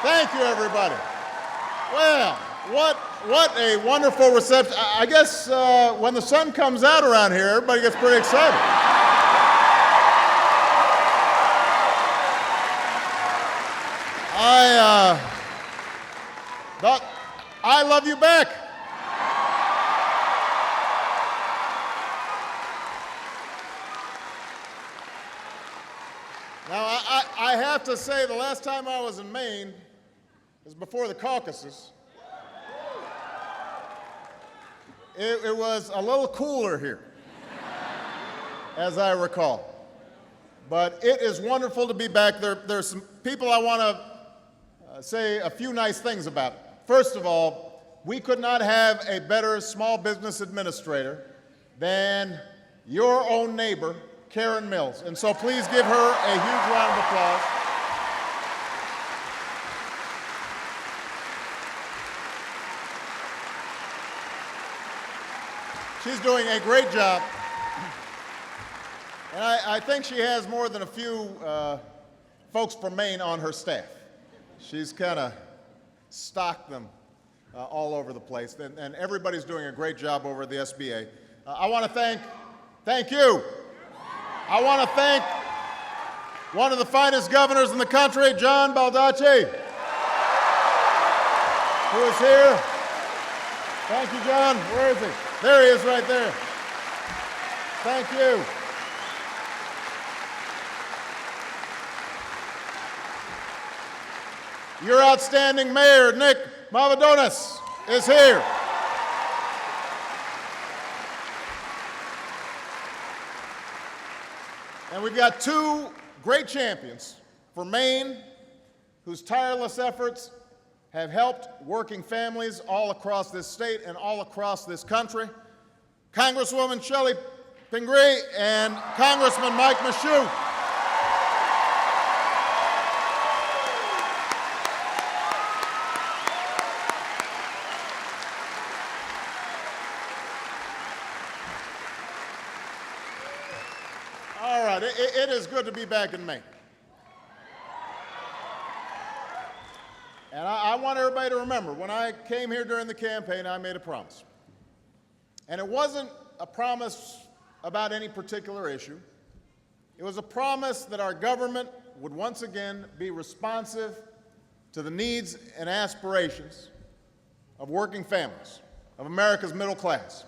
Thank you, everybody. Well, what a wonderful reception. I guess when the sun comes out around here, everybody gets pretty excited. I love you back. Now, I have to say, the last time I was in Maine was before the caucuses. It was a little cooler here, as I recall. But it is wonderful to be back. There's some people I want to say a few nice things about. First of all, we could not have a better small business administrator than your own neighbor, Karen Mills. And so please give her a huge round of applause. She's doing a great job. And I think she has more than a few folks from Maine on her staff. She's kind of stocked them all over the place. And everybody's doing a great job over at the SBA. I want to thank you. I want to thank one of the finest governors in the country, John Baldacci, who is here. Thank you, John. Where is he? There he is right there. Thank you. Your outstanding mayor, Nick Mavadonis, is here. And we've got two great champions for Maine whose tireless efforts have helped working families all across this state and all across this country. Congresswoman Shelley Pingree and Congressman Mike Michoud. All right, it is good to be back in Maine. And I want everybody to remember, when I came here during the campaign, I made a promise. And it wasn't a promise about any particular issue. It was a promise that our government would once again be responsive to the needs and aspirations of working families, of America's middle class.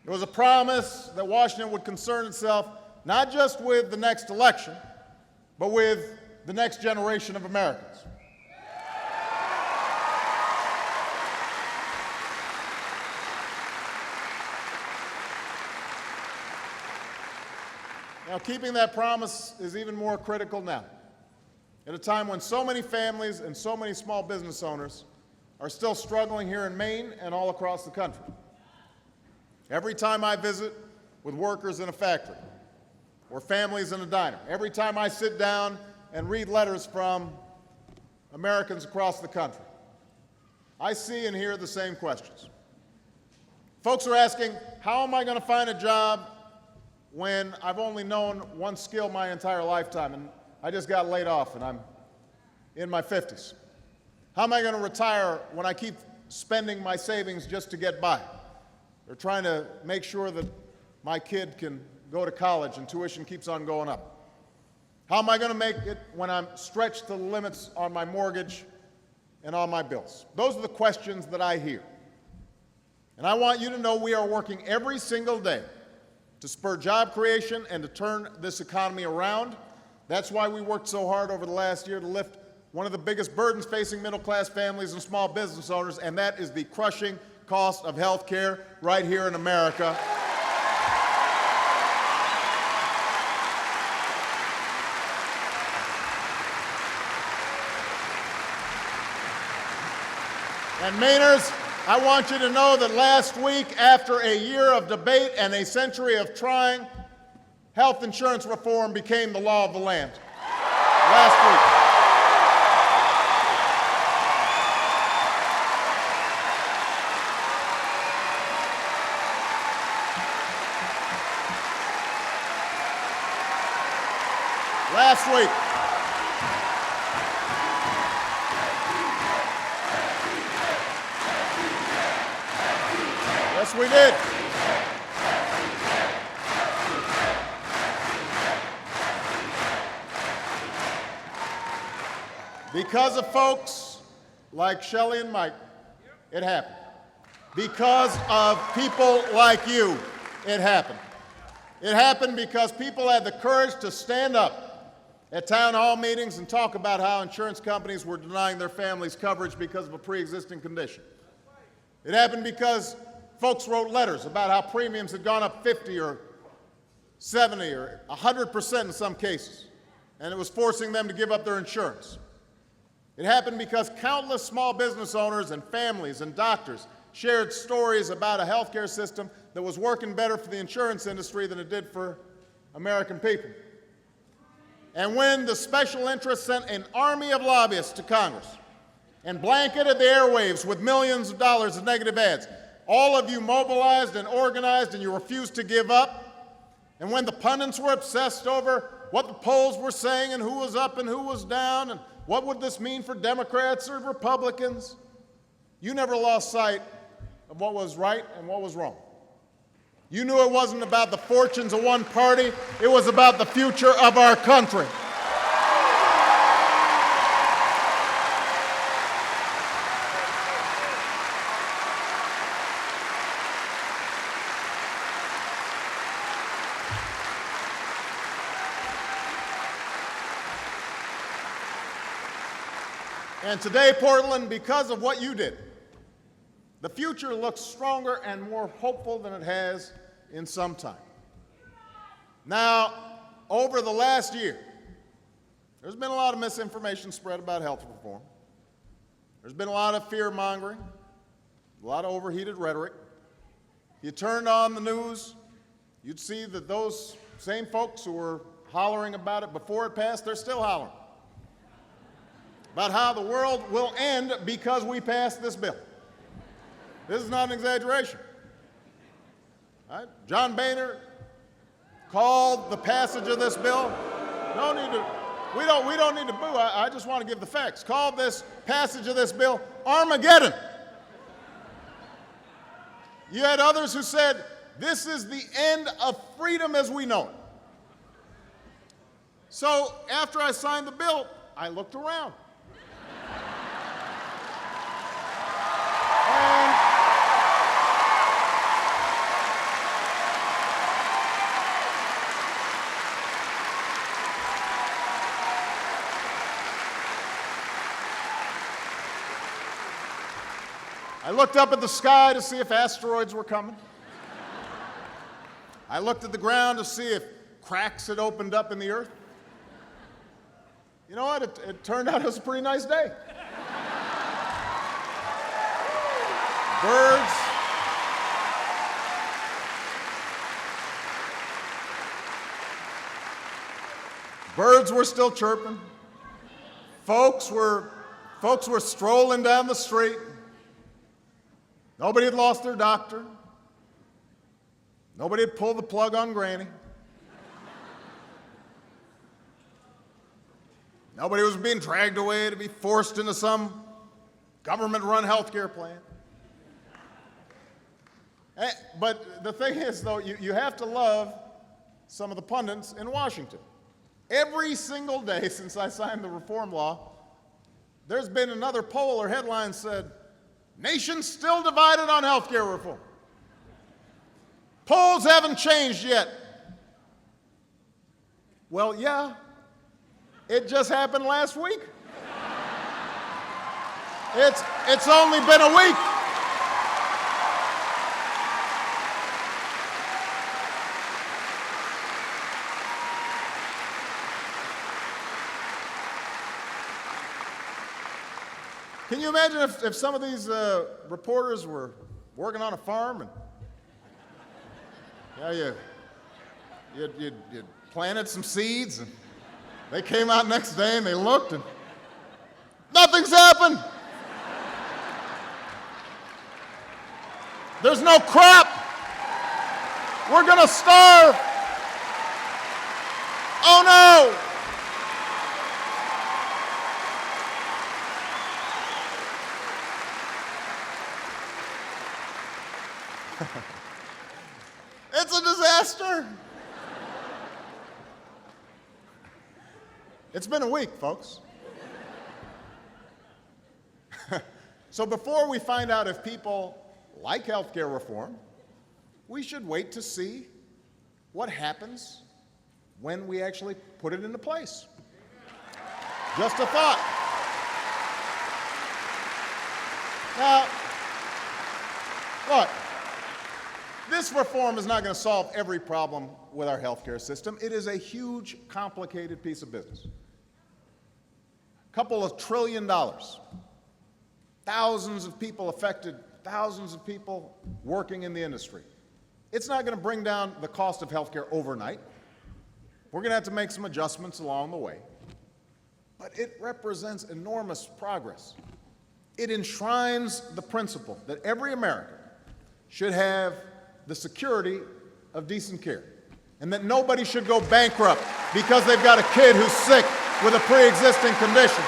It was a promise that Washington would concern itself not just with the next election, but with the next generation of Americans. Now, keeping that promise is even more critical now, at a time when so many families and so many small business owners are still struggling here in Maine and all across the country. Every time I visit with workers in a factory or families in a diner, every time I sit down and read letters from Americans across the country, I see and hear the same questions. Folks are asking, how am I going to find a job when I've only known one skill my entire lifetime and I just got laid off and I'm in my 50s? How am I going to retire when I keep spending my savings just to get by? They're trying to make sure that my kid can go to college and tuition keeps on going up. How am I going to make it when I'm stretched to the limits on my mortgage and on my bills? Those are the questions that I hear. And I want you to know we are working every single day to spur job creation and to turn this economy around. That's why we worked so hard over the last year to lift one of the biggest burdens facing middle-class families and small business owners, and that is the crushing cost of health care right here in America. And Mainers, I want you to know that last week, after a year of debate and a century of trying, health insurance reform became the law of the land. Last week. Last week. we did. Because of folks like Shelley and Mike, it happened. Because of people like you, it happened. It happened because people had the courage to stand up at town hall meetings and talk about how insurance companies were denying their families coverage because of a pre-existing condition. It happened because folks wrote letters about how premiums had gone up 50 or 70 or 100% in some cases, and it was forcing them to give up their insurance. It happened because countless small business owners and families and doctors shared stories about a healthcare system that was working better for the insurance industry than it did for American people. And when the special interests sent an army of lobbyists to Congress and blanketed the airwaves with millions of dollars of negative ads, all of you mobilized and organized and you refused to give up. And when the pundits were obsessed over what the polls were saying and who was up and who was down and what would this mean for Democrats or Republicans, you never lost sight of what was right and what was wrong. You knew it wasn't about the fortunes of one party, it was about the future of our country. And today, Portland, because of what you did, the future looks stronger and more hopeful than it has in some time. Now, over the last year, there's been a lot of misinformation spread about health reform. There's been a lot of fear-mongering, a lot of overheated rhetoric. If you turned on the news, you'd see that those same folks who were hollering about it before it passed, they're still hollering about how the world will end because we passed this bill. This is not an exaggeration. Right? John Boehner called the passage of this bill, we don't need to boo, I just want to give the facts, called this passage of this bill Armageddon. You had others who said, this is the end of freedom as we know it. So after I signed the bill, I looked around. I looked up at the sky to see if asteroids were coming. I looked at the ground to see if cracks had opened up in the earth. You know what? It turned out it was a pretty nice day. Birds were still chirping. Folks were strolling down the street. Nobody had lost their doctor. Nobody had pulled the plug on Granny. Nobody was being dragged away to be forced into some government-run health care plan. But the thing is, though, you have to love some of the pundits in Washington. Every single day since I signed the reform law, there's been another poll or headline said, nation still divided on health care reform. Polls haven't changed yet. Well, yeah, it just happened last week. It's only been a week. Can you imagine if some of these reporters were working on a farm and you planted some seeds and they came out next day and they looked and nothing's happened. There's no crop. We're going to starve. Oh no. It's a disaster. It's been a week, folks. So before we find out if people like health care reform, we should wait to see what happens when we actually put it into place. Just a thought. Now, look, this reform is not going to solve every problem with our health care system. It is a huge, complicated piece of business. A couple of $1 trillion. Thousands of people affected, thousands of people working in the industry. It's not going to bring down the cost of health care overnight. We're going to have to make some adjustments along the way. But it represents enormous progress. It enshrines the principle that every American should have the security of decent care, and that nobody should go bankrupt because they've got a kid who's sick with a pre-existing condition.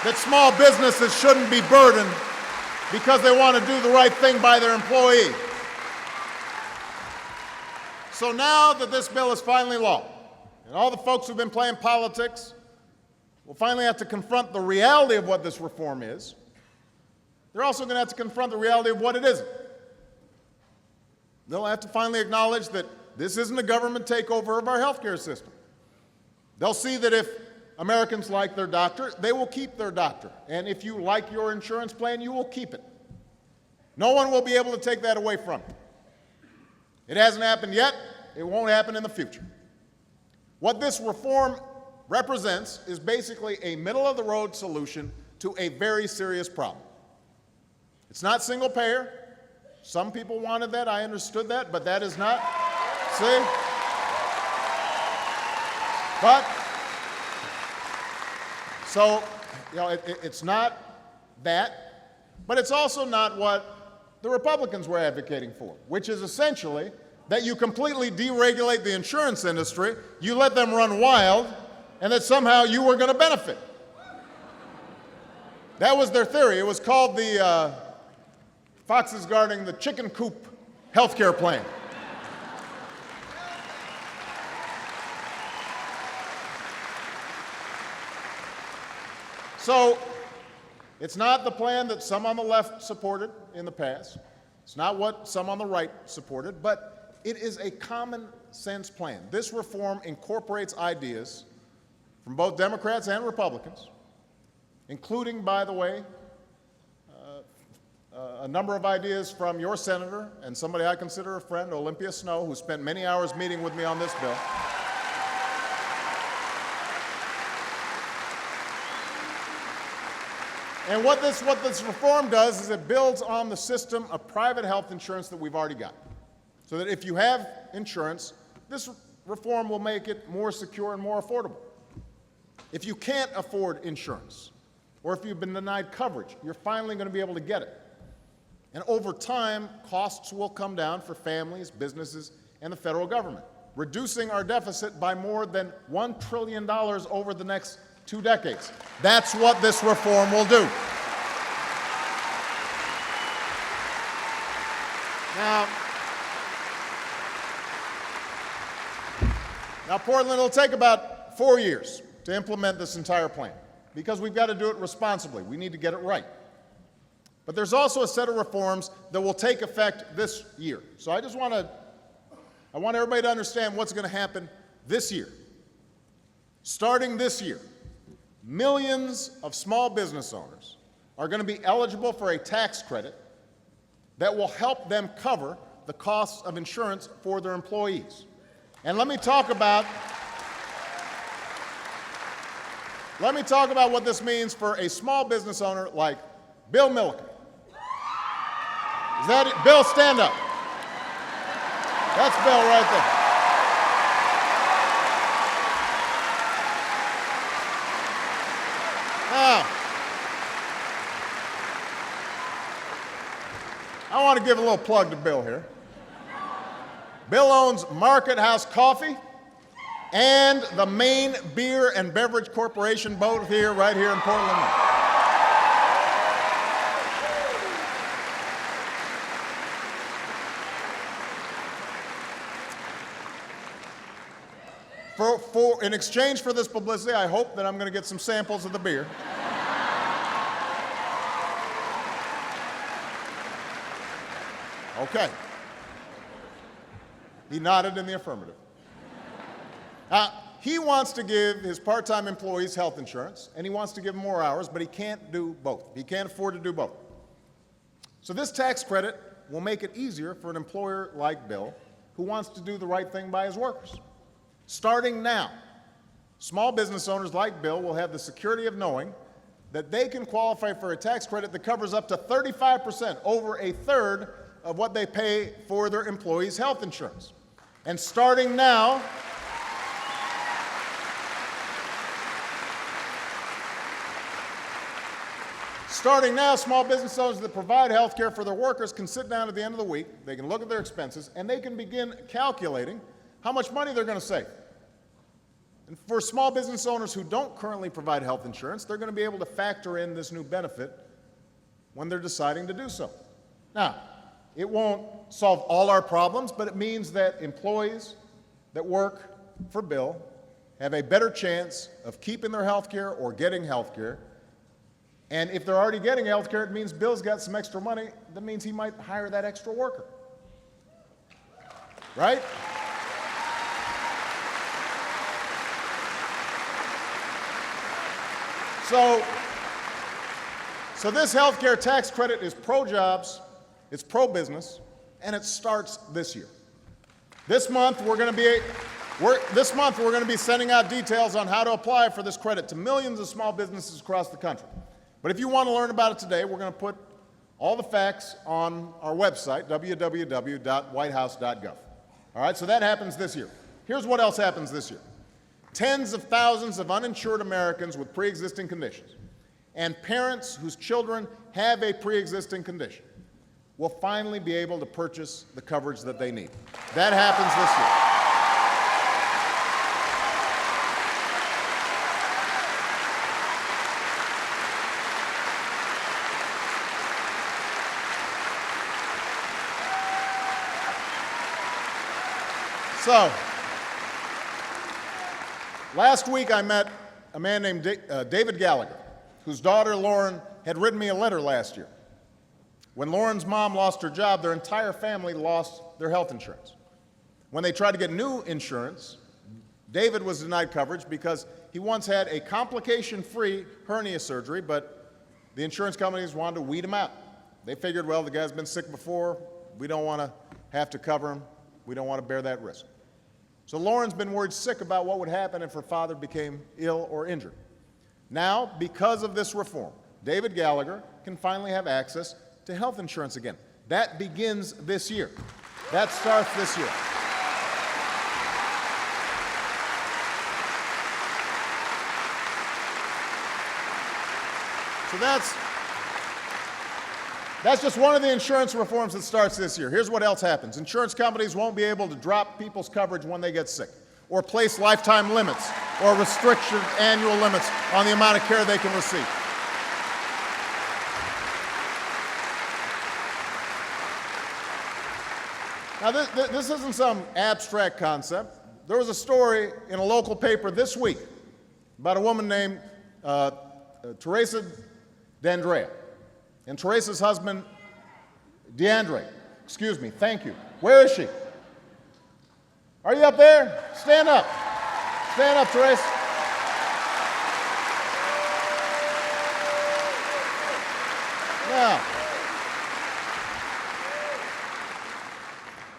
That small businesses shouldn't be burdened because they want to do the right thing by their employee. So now that this bill is finally law, and all the folks who've been playing politics will finally have to confront the reality of what this reform is, they're also going to have to confront the reality of what it isn't. They'll have to finally acknowledge that this isn't a government takeover of our healthcare system. They'll see that if Americans like their doctor, they will keep their doctor. And if you like your insurance plan, you will keep it. No one will be able to take that away from you. It hasn't happened yet. It won't happen in the future. What this reform represents is basically a middle-of-the-road solution to a very serious problem. It's not single payer. Some people wanted that. I understood that, but that is not. See? But, so, you know, it's not that, but it's also not what the Republicans were advocating for, which is essentially that you completely deregulate the insurance industry, you let them run wild, and that somehow you were going to benefit. That was their theory. It was called the Foxes Guarding the Chicken Coop healthcare plan. So it's not the plan that some on the left supported in the past. It's not what some on the right supported, but it is a common sense plan. This reform incorporates ideas from both Democrats and Republicans, including, by the way, a number of ideas from your senator and somebody I consider a friend, Olympia Snowe, who spent many hours meeting with me on this bill. And what this reform does is it builds on the system of private health insurance that we've already got. So that if you have insurance, this reform will make it more secure and more affordable. If you can't afford insurance, or if you've been denied coverage, you're finally going to be able to get it. And over time, costs will come down for families, businesses, and the federal government, reducing our deficit by more than $1 trillion over the next 2 decades. That's what this reform will do. Now, Portland, it'll take about 4 years to implement this entire plan because we've got to do it responsibly. We need to get it right. But there's also a set of reforms that will take effect this year. So I want everybody to understand what's going to happen this year. Starting this year, millions of small business owners are going to be eligible for a tax credit that will help them cover the costs of insurance for their employees. And let me talk about what this means for a small business owner like Bill Milliken. Is that it? Bill, stand up. That's Bill right there. Now, I want to give a little plug to Bill here. Bill owns Market House Coffee and the Maine Beer and Beverage Corporation, both right here in Portland. in exchange for this publicity, I hope that I'm going to get some samples of the beer. Okay. He nodded in the affirmative. He wants to give his part-time employees health insurance, and he wants to give them more hours, but he can't do both. He can't afford to do both. So this tax credit will make it easier for an employer like Bill, who wants to do the right thing by his workers. Starting now, small business owners like Bill will have the security of knowing that they can qualify for a tax credit that covers up to 35%, over a third of what they pay for their employees' health insurance. And starting now, small business owners that provide health care for their workers can sit down at the end of the week, they can look at their expenses, and they can begin calculating how much money they're going to save. And for small business owners who don't currently provide health insurance, they're going to be able to factor in this new benefit when they're deciding to do so. Now, it won't solve all our problems, but it means that employees that work for Bill have a better chance of keeping their health care or getting health care. And if they're already getting health care, it means Bill's got some extra money. That means he might hire that extra worker. Right? So this health care tax credit is pro-jobs, it's pro-business, and it starts this year. This month we're going to be sending out details on how to apply for this credit to millions of small businesses across the country. But if you want to learn about it today, we're going to put all the facts on our website, www.whitehouse.gov. All right, so that happens this year. Here's what else happens this year. Tens of thousands of uninsured Americans with pre-existing conditions and parents whose children have a pre-existing condition will finally be able to purchase the coverage that they need. That happens this year. So, last week I met a man named David Gallagher, whose daughter Lauren had written me a letter last year. When Lauren's mom lost her job, their entire family lost their health insurance. When they tried to get new insurance, David was denied coverage because he once had a complication-free hernia surgery, but the insurance companies wanted to weed him out. They figured, well, the guy's been sick before, we don't want to have to cover him, we don't want to bear that risk. So Lauren's been worried sick about what would happen if her father became ill or injured. Now, because of this reform, David Gallagher can finally have access to health insurance again. That begins this year. That starts this year. So that's just one of the insurance reforms that starts this year. Here's what else happens. Insurance companies won't be able to drop people's coverage when they get sick, or place lifetime limits, or restricted annual limits on the amount of care they can receive. Now, this isn't some abstract concept. There was a story in a local paper this week about a woman named Teresa D'Andrea. And Teresa's husband, DeAndre, excuse me, thank you. Where is she? Are you up there? Stand up. Stand up, Teresa.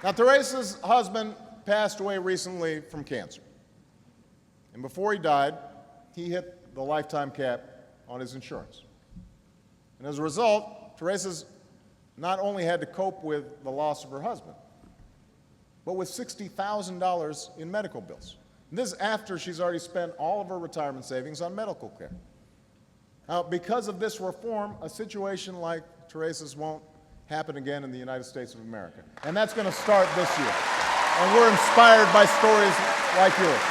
Now, Teresa's husband passed away recently from cancer. And before he died, he hit the lifetime cap on his insurance. And as a result, Teresa's not only had to cope with the loss of her husband, but with $60,000 in medical bills. And this is after she's already spent all of her retirement savings on medical care. Now, because of this reform, a situation like Teresa's won't happen again in the United States of America. And that's going to start this year. And we're inspired by stories like yours.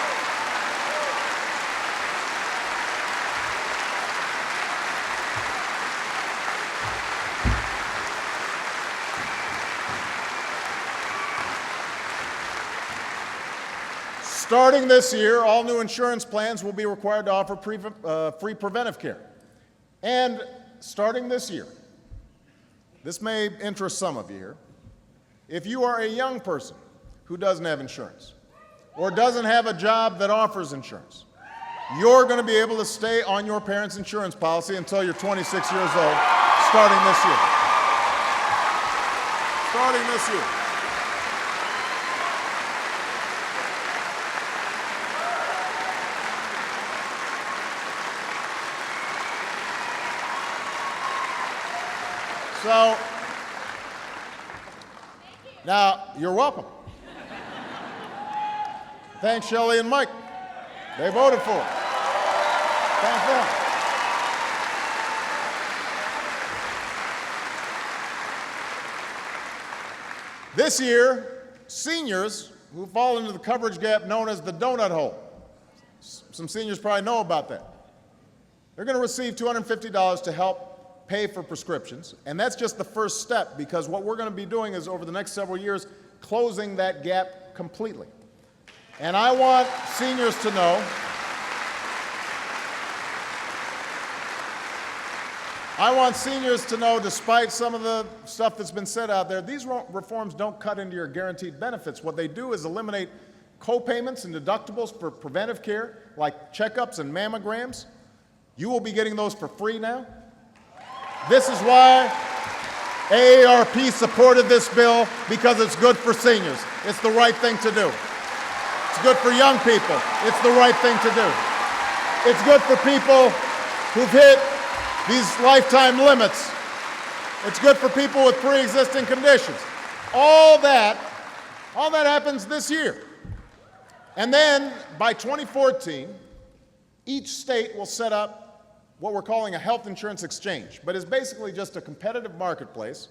Starting this year, all new insurance plans will be required to offer free preventive care. And starting this year, this may interest some of you here, if you are a young person who doesn't have insurance or doesn't have a job that offers insurance, you're going to be able to stay on your parents' insurance policy until you're 26 years old, starting this year. Starting this year. So, now, you're welcome. Thanks, Shelley and Mike. They voted for it. Thank them. This year, seniors who fall into the coverage gap known as the donut hole, some seniors probably know about that, they're going to receive $250 to help pay for prescriptions, and that's just the first step, because what we're going to be doing is, over the next several years, closing that gap completely. And I want seniors to know, despite some of the stuff that's been said out there, these reforms don't cut into your guaranteed benefits. What they do is eliminate co-payments and deductibles for preventive care, like checkups and mammograms. You will be getting those for free now. This is why AARP supported this bill, because it's good for seniors. It's the right thing to do. It's good for young people. It's the right thing to do. It's good for people who've hit these lifetime limits. It's good for people with pre-existing conditions. All that happens this year. And then by 2014, each state will set up what we're calling a health insurance exchange, but it's basically just a competitive marketplace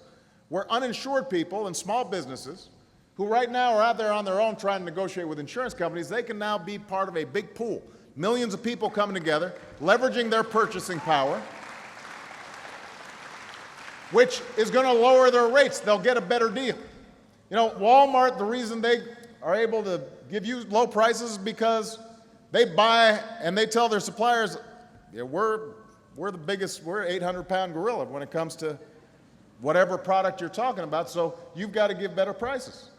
where uninsured people and small businesses who right now are out there on their own trying to negotiate with insurance companies, they can now be part of a big pool. Millions of people coming together, leveraging their purchasing power, which is going to lower their rates. They'll get a better deal. You know, Walmart, the reason they are able to give you low prices is because they buy and they tell their suppliers, yeah, we're the biggest, we're an 800-pound gorilla when it comes to whatever product you're talking about, so you've got to give better prices.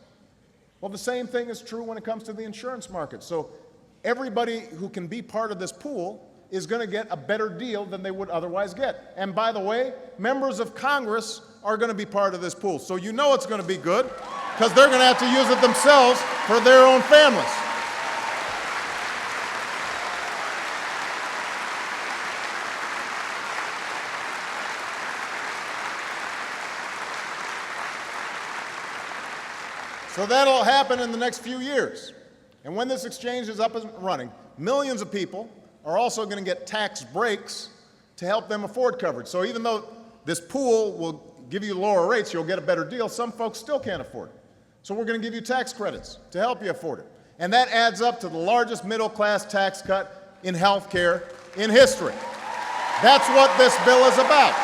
Well, the same thing is true when it comes to the insurance market. So everybody who can be part of this pool is going to get a better deal than they would otherwise get. And by the way, members of Congress are going to be part of this pool. So you know it's going to be good, because they're going to have to use it themselves for their own families. So that'll happen in the next few years. And when this exchange is up and running, millions of people are also going to get tax breaks to help them afford coverage. So even though this pool will give you lower rates, you'll get a better deal, some folks still can't afford it. So we're going to give you tax credits to help you afford it. And that adds up to the largest middle-class tax cut in health care in history. That's what this bill is about.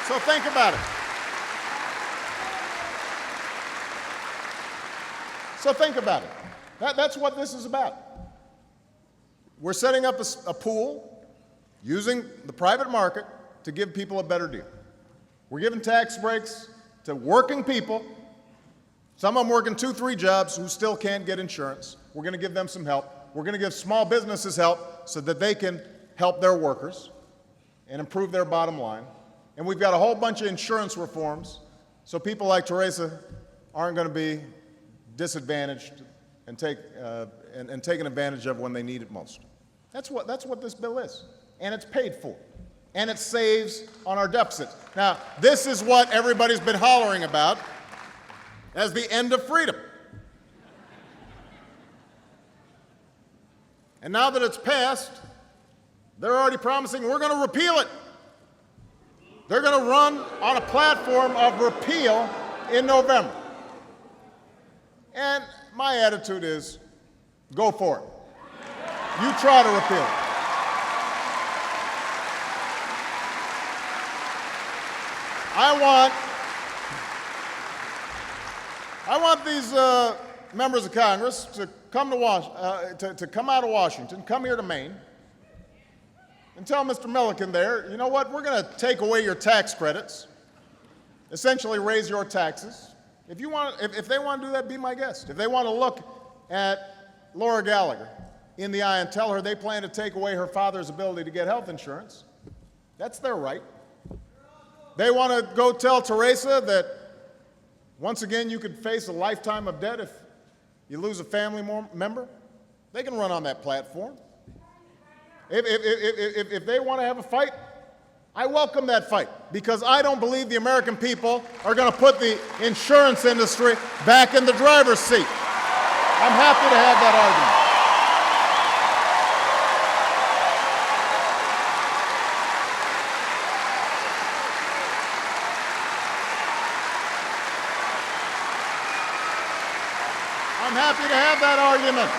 So think about it. That's what this is about. We're setting up a pool using the private market to give people a better deal. We're giving tax breaks to working people, some of them working 2-3 jobs who still can't get insurance. We're going to give them some help. We're going to give small businesses help so that they can help their workers and improve their bottom line. And we've got a whole bunch of insurance reforms so people like Teresa aren't going to be disadvantaged and taken advantage of when they need it most. That's what this bill is. And it's paid for. And it saves on our deficit. Now, this is what everybody's been hollering about as the end of freedom. And now that it's passed, they're already promising we're going to repeal it. They're going to run on a platform of repeal in November. And my attitude is, go for it. You try to repeal it. I want these members of Congress to come to come out of Washington, come here to Maine, and tell Mr. Milliken there, you know what, we're going to take away your tax credits, essentially raise your taxes. If they want to do that, be my guest. If they want to look at Laura Gallagher in the eye and tell her they plan to take away her father's ability to get health insurance, that's their right. They want to go tell Teresa that once again you could face a lifetime of debt if you lose a family member. They can run on that platform. If they want to have a fight, I welcome that fight, because I don't believe the American people are going to put the insurance industry back in the driver's seat. I'm happy to have that argument. I'm happy to have that argument.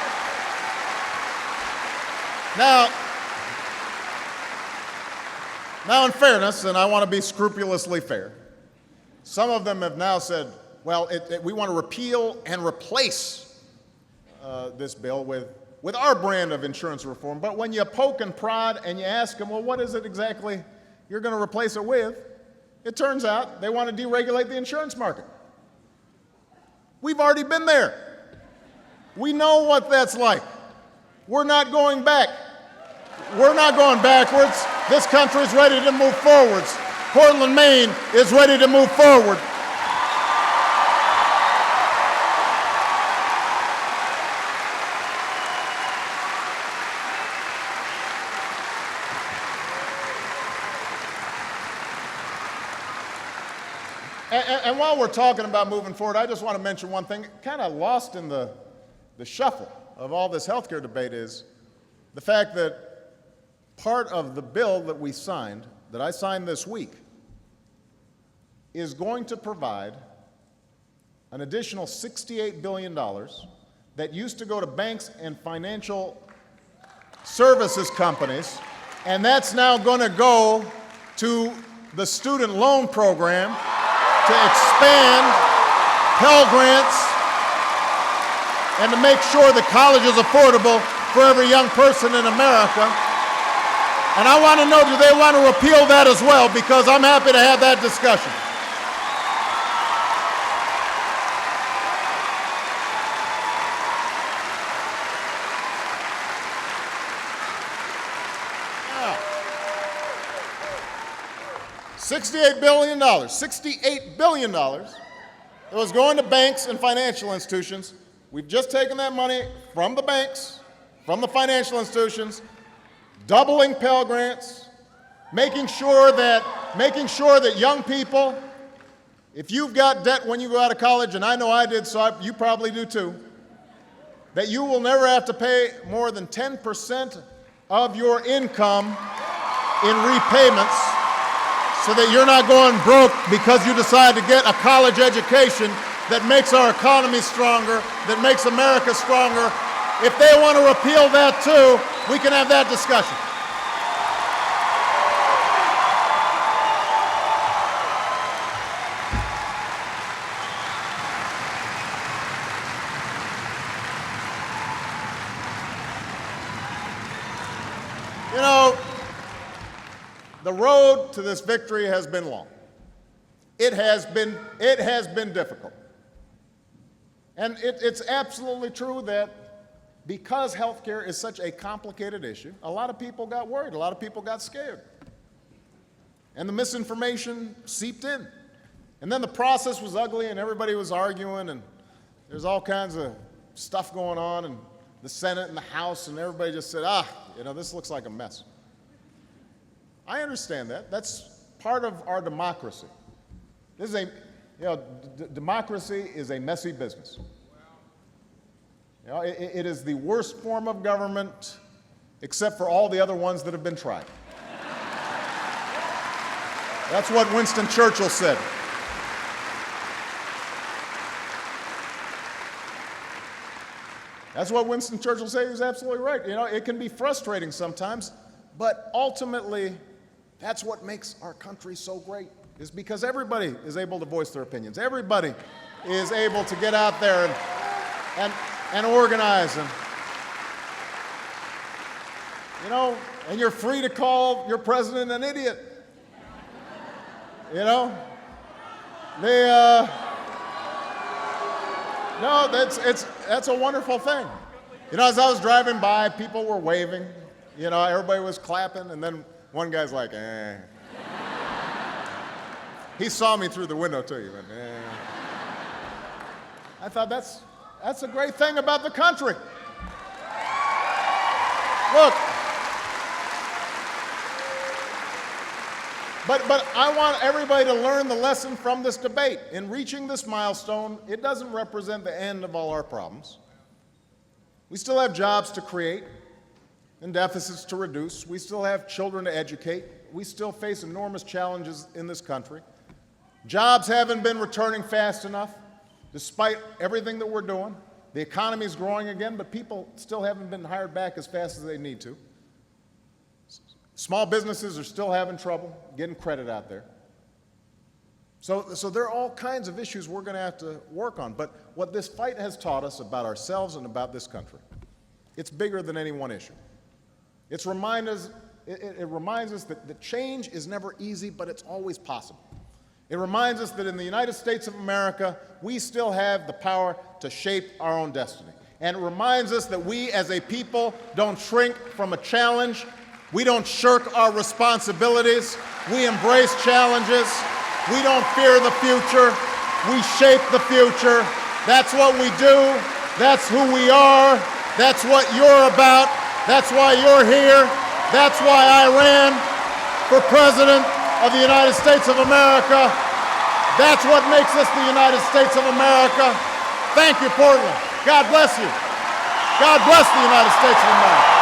Now, in fairness, and I want to be scrupulously fair, some of them have now said, well, we want to repeal and replace this bill with our brand of insurance reform. But when you poke and prod and you ask them, well, what is it exactly you're going to replace it with? It turns out they want to deregulate the insurance market. We've already been there. We know what that's like. We're not going back. We're not going backwards. This country is ready to move forwards. Portland, Maine is ready to move forward. And while we're talking about moving forward, I just want to mention one thing. Kind of lost in the shuffle of all this health care debate is the fact that part of the bill that we signed, that I signed this week, is going to provide an additional $68 billion that used to go to banks and financial services companies, and that's now going to go to the student loan program to expand Pell Grants and to make sure that college is affordable for every young person in America. And I want to know, do they want to repeal that as well? Because I'm happy to have that discussion. $68 billion, $68 billion that was going to banks and financial institutions. We've just taken that money from the banks, from the financial institutions, doubling Pell Grants, making sure that young people, if you've got debt when you go out of college, and I know I did, so you probably do too, that you will never have to pay more than 10% of your income in repayments, so that you're not going broke because you decide to get a college education that makes our economy stronger, that makes America stronger. If they want to repeal that too, we can have that discussion. You know, the road to this victory has been long. It has been difficult. And it's absolutely true that because healthcare is such a complicated issue, a lot of people got worried, a lot of people got scared. And the misinformation seeped in. And then the process was ugly and everybody was arguing and there's all kinds of stuff going on in the Senate and the House, and everybody just said, this looks like a mess. I understand that. That's part of our democracy. This is democracy is a messy business. It is the worst form of government, except for all the other ones that have been tried. That's what Winston Churchill said. That's what Winston Churchill said. He was absolutely right. It can be frustrating sometimes, but ultimately, that's what makes our country so great. is because everybody is able to voice their opinions. Everybody is able to get out there and organize. And, you know, and you're free to call your president an idiot. You know? No, that's a wonderful thing. You know, as I was driving by, people were waving. You know, everybody was clapping, and then one guy's like, eh. He saw me through the window too. He went, eh. I thought that's a great thing about the country. Look, but I want everybody to learn the lesson from this debate. In reaching this milestone, it doesn't represent the end of all our problems. We still have jobs to create and deficits to reduce. We still have children to educate. We still face enormous challenges in this country. Jobs haven't been returning fast enough, despite everything that we're doing. The economy is growing again, but people still haven't been hired back as fast as they need to. Small businesses are still having trouble getting credit out there. So there are all kinds of issues we're going to have to work on. But what this fight has taught us about ourselves and about this country, it's bigger than any one issue. It reminds us that change is never easy, but it's always possible. It reminds us that in the United States of America, we still have the power to shape our own destiny. And it reminds us that we as a people don't shrink from a challenge. We don't shirk our responsibilities. We embrace challenges. We don't fear the future. We shape the future. That's what we do. That's who we are. That's what you're about. That's why you're here. That's why I ran for President of the United States of America. That's what makes us the United States of America. Thank you, Portland. God bless you. God bless the United States of America.